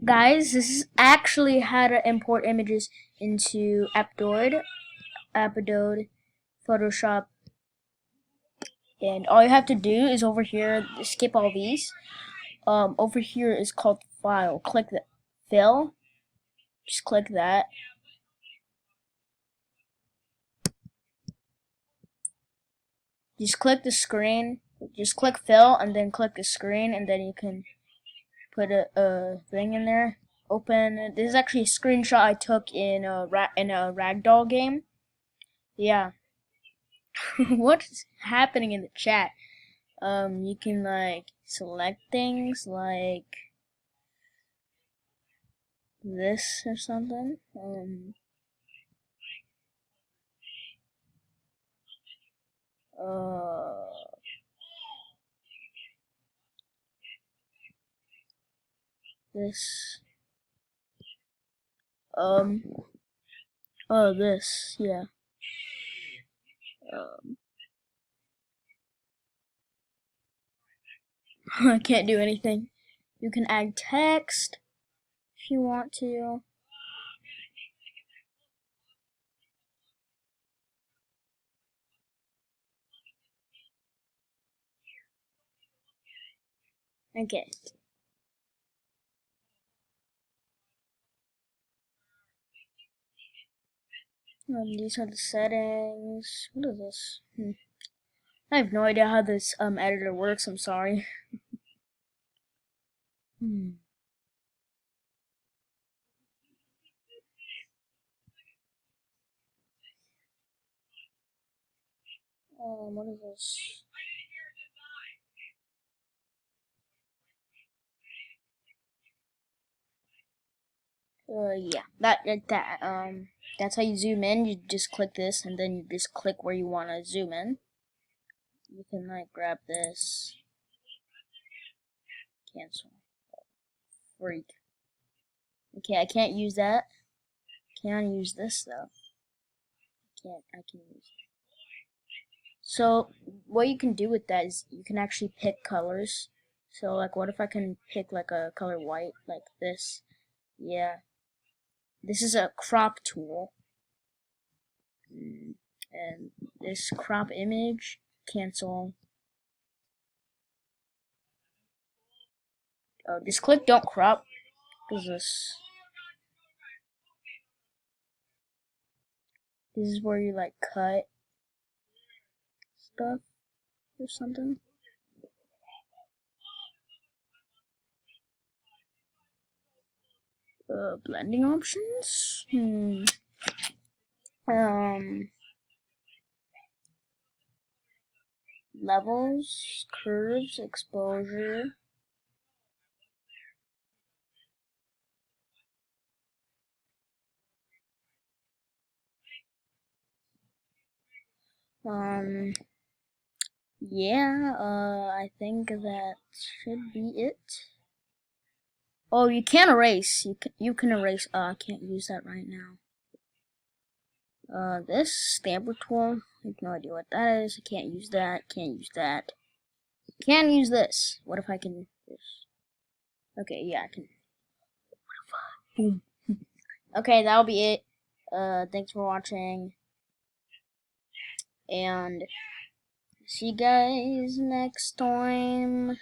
Guys, this is actually how to import images into Abode, Photoshop, and all you have to do is over here, skip all these. Over here is called File. Click the Fill. Just click that. Just click the screen. Just click Fill, and then click the screen, and then you can put a thing in there. Open. This is actually a screenshot I took in a ragdoll game. Yeah. What's happening in the chat? You can like select things like this or something. This. This. Yeah. I can't do anything. You can add text if you want to. Okay. These are the settings. What is this? I have no idea how this editor works. I'm sorry. What is this? Yeah, that's how you zoom in. You just click this, and then you just click where you want to zoom in. You can like grab this, cancel, freak. Okay, I can't use that. Can use this though. I can use it. So what you can do with that is you can actually pick colors. So like, what if I can pick like a color white, like this? Yeah. This is a crop tool. And this crop image, cancel. Oh, just click don't crop. What is this? This is where you like cut stuff or something. Blending options. Levels, curves, exposure. Yeah, I think that should be it. Oh, you can erase. You can erase. I can't use that right now. This stamper tool. I have no idea what that is. I can't use that. Can't use that. Can use this. What if I can use this? Okay, yeah, I can. Boom. Okay, that'll be it. Thanks for watching, and see you guys next time.